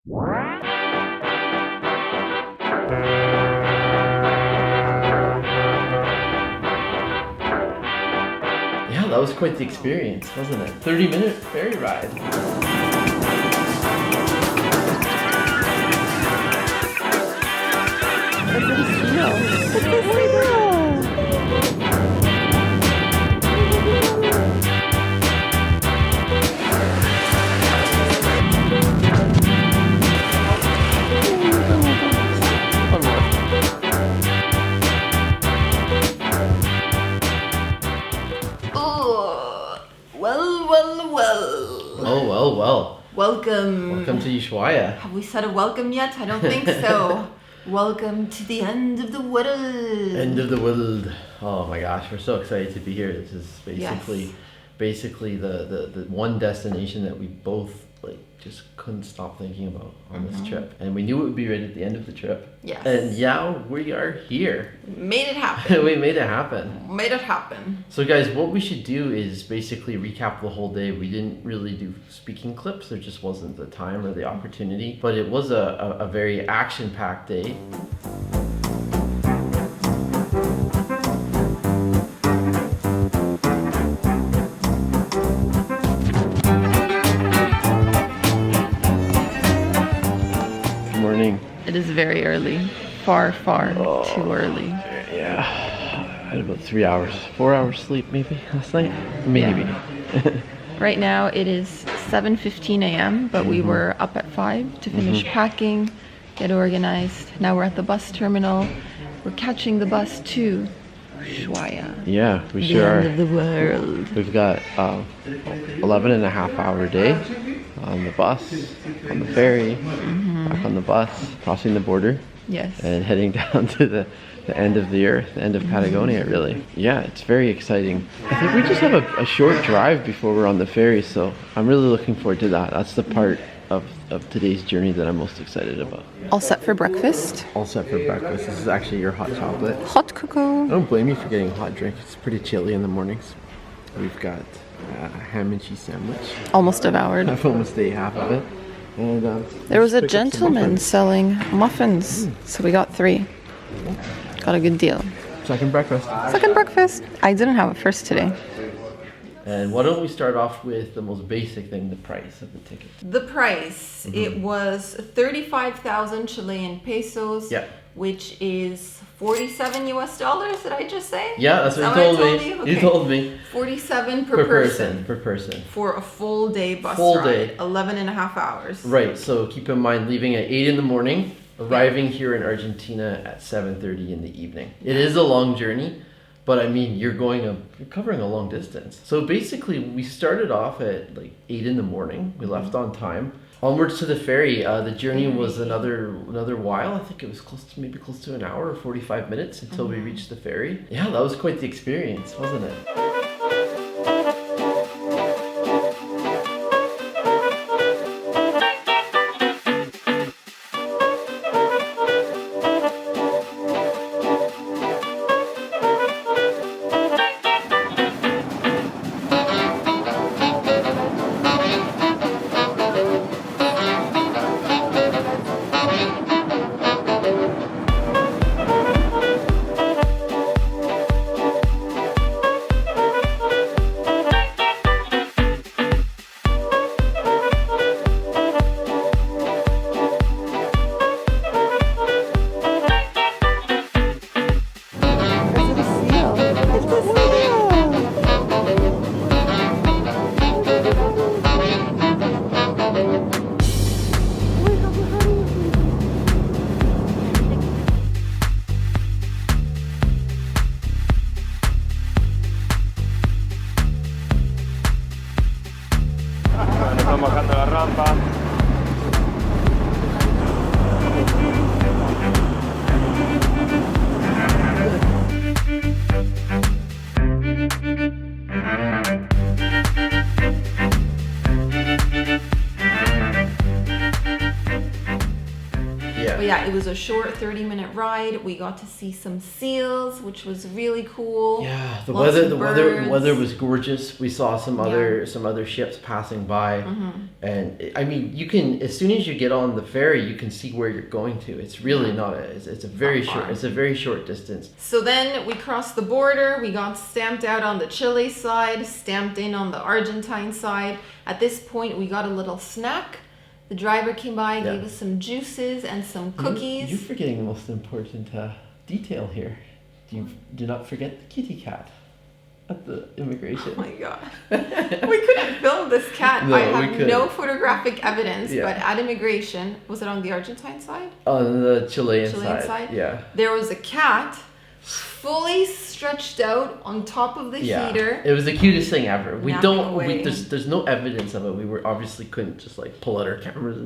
Yeah, that was quite the experience, wasn't it? 30-minute ferry ride. Look at the seal. Look at the seal. Well. Welcome. Welcome to Ushuaia. Have we said a welcome yet? I don't think so. Welcome to the end of the world. End of the world. Oh my gosh, we're so excited to be here. This is basically the one destination that we both just couldn't stop thinking about on this trip. And we knew it would be right at the end of the trip. Yes. And yeah, we are here. Made it happen. We made it happen. Made it happen. So guys, what we should do is basically recap the whole day. We didn't really do speaking clips. There just wasn't the time or the opportunity. But it was a very action-packed day. It is very early. Far too early. Yeah. I had about 4 hours sleep maybe last night. Maybe. Yeah. Right now it is 7:15 a.m. but we were up at 5 to finish packing, get organized. Now we're at the bus terminal. We're catching the bus to Ushuaia. Yeah, we sure are. The end of the world. We've got 11.5-hour day on the bus, on the ferry, back on the bus, crossing the border. Yes. And heading down to the end of the earth, the end of Patagonia, really. Yeah, it's very exciting. I think we just have a short drive before we're on the ferry, so I'm really looking forward to that. That's the part of today's journey that I'm most excited about. All set for breakfast. All set for breakfast. This is actually your hot chocolate. Hot cocoa. I don't blame you for getting a hot drink. It's pretty chilly in the mornings. We've got a ham and cheese sandwich. Almost devoured. I've almost ate half of it. And there was a gentleman selling muffins, so we got 3. Got a good deal. Second breakfast. I didn't have it first today. And why don't we start off with the most basic thing, the price of the ticket. The price, it was 35,000 Chilean pesos, which is 47 US dollars, did I just say? Yeah, that's what you told me. Okay. You told me. 47 per person. Per person. For a full day bus Day. ride, 11.5 hours. Right, so keep in mind leaving at 8 in the morning, arriving here in Argentina at 7:30 in the evening. It is a long journey, but I mean, you're covering a long distance. So basically, we started off at 8 in the morning. We left on time. Onwards to the ferry, the journey was another while. I think it was close to an hour or 45 minutes until we reached the ferry. Yeah, that was quite the experience, wasn't it? Yeah. But yeah, it was a short 30-minute ride. We got to see some seals, which was really cool. Yeah, the Lots of weather birds. was gorgeous. We saw some other ships passing by, and I mean, you can, as soon as you get on the ferry, you can see where you're going to. It's really not it's a very short, it's a very short distance. So then we crossed the border. We got stamped out on the Chile side, stamped in on the Argentine side. At this point, we got a little snack. The driver came by, gave us some juices and some cookies. You're forgetting the most important detail here. Do not forget the kitty cat at the immigration. Oh my god. We couldn't film this cat. No, I have we couldn't. no photographic evidence, but at immigration, was it on the Argentine side? On the Chilean Chilean side, yeah. There was a cat fully stretched out on top of the heater. It was the cutest thing ever. There's no evidence of it. We obviously couldn't just like pull out our cameras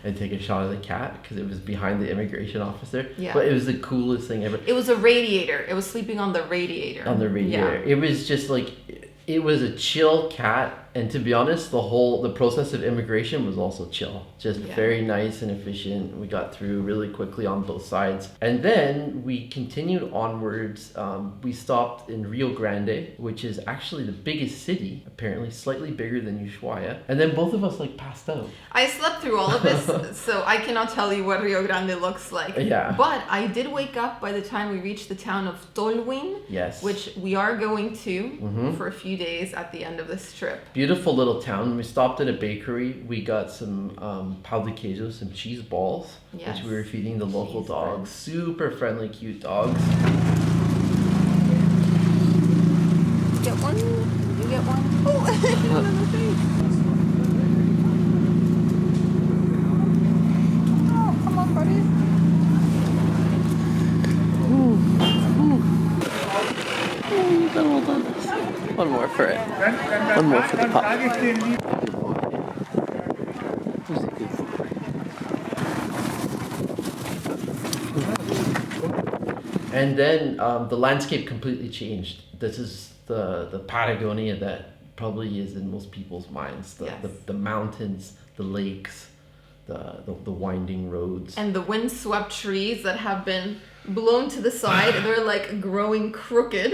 and take a shot of the cat because it was behind the immigration officer. Yeah. But it was the coolest thing ever. It was a radiator. It was sleeping on the radiator. On the radiator. Yeah. It was just like, it was a chill cat. And to be honest, the process of immigration was also chill. Just very nice and efficient. We got through really quickly on both sides. And then we continued onwards. We stopped in Rio Grande, which is actually the biggest city, apparently slightly bigger than Ushuaia. And then both of us like passed out. I slept through all of this, so I cannot tell you what Rio Grande looks like. Yeah. But I did wake up by the time we reached the town of Tolwyn, which we are going to for a few days at the end of this trip. Beautiful little town. We stopped at a bakery. We got some pão de queijo, some cheese balls, which we were feeding the local dogs. Super friendly, cute dogs. Get one? You get one? Oh, another thing. Oh, come on, buddy. One more for it. One more for the pup. And then the landscape completely changed. This is the Patagonia that probably is in most people's minds. The mountains, the lakes, the winding roads. And the windswept trees that have been blown to the side. They're like growing crooked.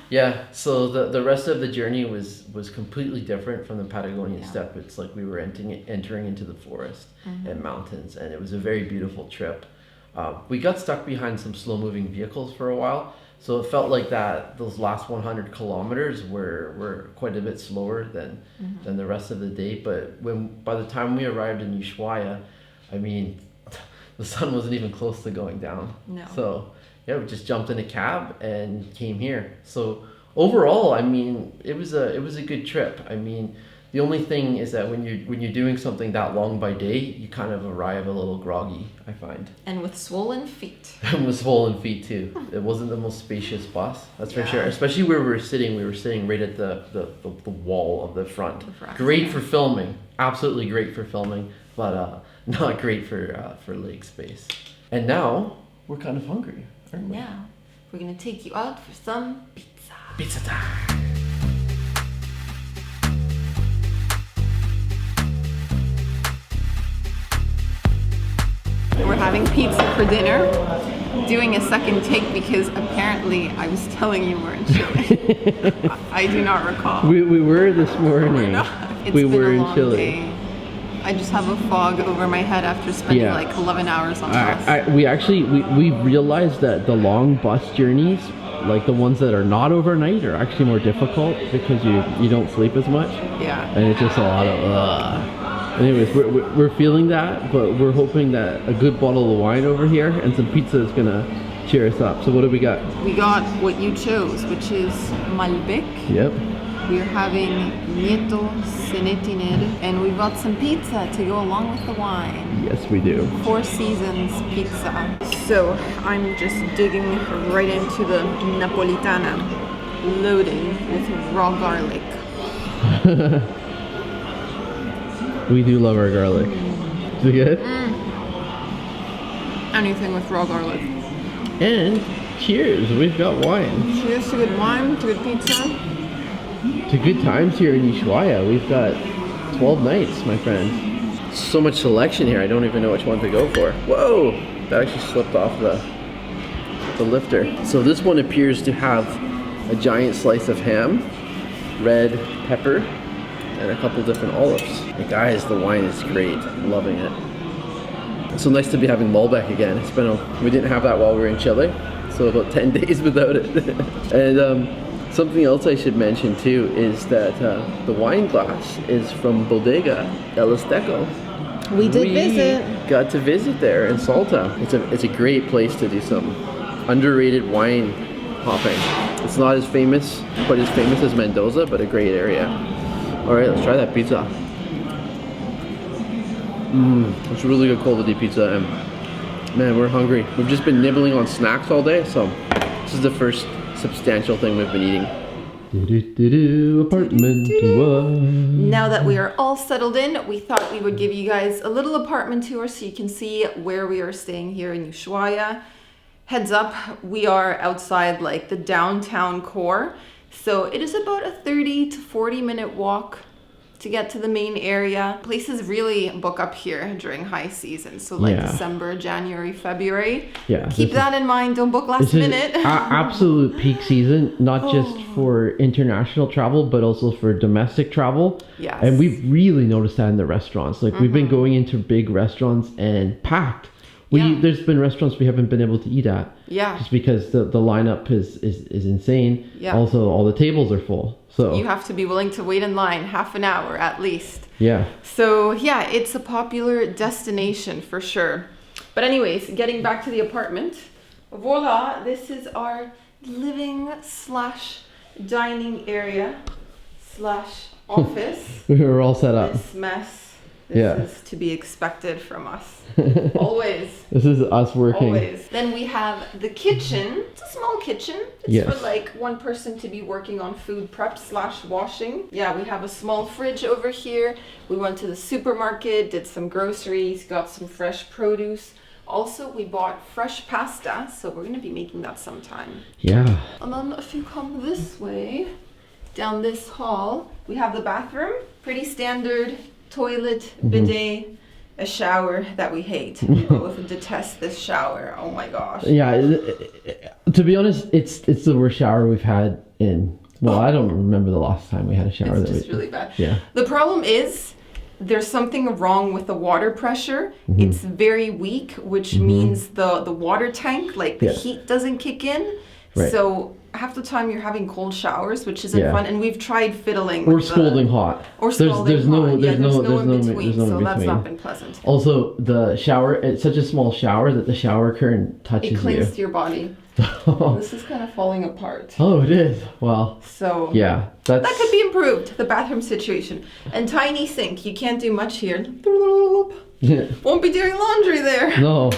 Yeah, so the rest of the journey was completely different from the Patagonian steppe. It's like we were entering into the forest and mountains, and it was a very beautiful trip. We got stuck behind some slow-moving vehicles for a while, so it felt like those last 100 kilometers were quite a bit slower than the rest of the day. But by the time we arrived in Ushuaia, I mean, the sun wasn't even close to going down. No. So yeah, we just jumped in a cab and came here. So overall, I mean, it was a good trip. I mean, the only thing is that when you're doing something that long by day, you kind of arrive a little groggy, I find. And with swollen feet. And with swollen feet too. It wasn't the most spacious bus, that's for sure. Especially where we were sitting right at the wall of the front. Great for filming, absolutely great for filming, but not great for leg space. And now we're kind of hungry. Now, we're gonna take you out for some pizza. Pizza time! We're having pizza for dinner, doing a second take because apparently I was telling you we're in Chile. I do not recall. We were this morning. We were in Chile. Day. I just have a fog over my head after spending like 11 hours on bus. We realized that the long bus journeys, like the ones that are not overnight, are actually more difficult because you don't sleep as much. Yeah. And it's just a lot of Anyways, we're feeling that, but we're hoping that a good bottle of wine over here and some pizza is gonna cheer us up. So what do we got? We got what you chose, which is Malbec. Yep. We're having Nieto Senetiner, and we've got some pizza to go along with the wine. Yes, we do. Four Seasons pizza. So I'm just digging right into the Napolitana, loaded with raw garlic. We do love our garlic. Is it good? Anything with raw garlic. And cheers, we've got wine. Cheers to good wine, to good pizza. To good times here in Ushuaia. We've got 12 nights, my friend. So much selection here. I don't even know which one to go for. Whoa! That actually slipped off the lifter. So this one appears to have a giant slice of ham, red pepper, and a couple different olives. Hey guys, the wine is great. I'm loving it. It's so nice to be having Malbec again. It's been we didn't have that while we were in Chile, so about 10 days without it. And something else I should mention too is that the wine glass is from Bodega El Esteco. We visit. Got to visit there in Salta. It's a great place to do some underrated wine hopping. It's not as famous, quite as famous as Mendoza, but a great area. All right, let's try that pizza. It's a really good quality pizza, and man, we're hungry. We've just been nibbling on snacks all day, so this is the first substantial thing we've been eating. Apartment. Now that we are all settled in, we thought we would give you guys a little apartment tour so you can see where we are staying here in Ushuaia. Heads up, we are outside like the downtown core. So it is about a 30 to 40 minute walk to get to the main area. Places really book up here during high season. So like December, January, February. Yeah. Keep that in mind. Don't book last minute. Absolute peak season, not just for international travel, but also for domestic travel. Yes. And we've really noticed that in the restaurants. Like we've been going into big restaurants and packed. There's been restaurants we haven't been able to eat at. Yeah. Just because the lineup is insane. Yeah. Also, all the tables are full. So you have to be willing to wait in line half an hour at least. Yeah. So yeah, it's a popular destination for sure. But anyways, getting back to the apartment. Voila, this is our living / dining area / office. We're all set up. This mess. This is to be expected from us. Always. This is us working. Always. Then we have the kitchen. It's a small kitchen. It's for like one person to be working on food prep / washing. Yeah, we have a small fridge over here. We went to the supermarket, did some groceries, got some fresh produce. Also, we bought fresh pasta, so we're going to be making that sometime. Yeah. And then if you come this way, down this hall, we have the bathroom. Pretty standard. Toilet, bidet, a shower that we hate. We both detest this shower. Oh my gosh. Yeah, to be honest, it's the worst shower we've had in. Well, I don't remember the last time we had a shower. It's just really bad. Yeah. The problem is there's something wrong with the water pressure. It's very weak, which means the water tank, like the heat doesn't kick in. Right. So half the time you're having cold showers, which isn't fun, and we've tried fiddling or scalding hot. Or scalding hot. There's no in between, so that's between. not been pleasant. Also, the shower, it's such a small shower that the shower current touches you. It clings to your body. This is kind of falling apart. Oh, it is. Well, so yeah, that could be improved, the bathroom situation. And tiny sink, you can't do much here. Won't be doing laundry there. No.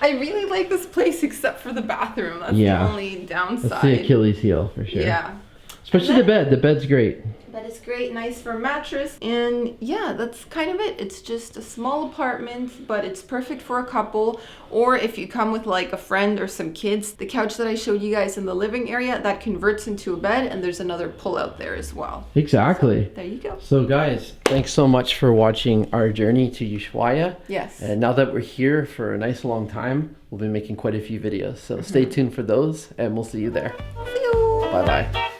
I really like this place except for the bathroom. That's the only downside. That's the Achilles heel for sure. Yeah. Especially the bed. The bed's great. Bed is great, nice for a mattress. And yeah, that's kind of it. It's just a small apartment, but it's perfect for a couple. Or if you come with like a friend or some kids, the couch that I showed you guys in the living area, that converts into a bed, and there's another pull out there as well. Exactly. So, there you go. So guys, thanks so much for watching our journey to Ushuaia. Yes. And now that we're here for a nice long time, we'll be making quite a few videos. So stay tuned for those, and we'll see you there. See you. Bye-bye.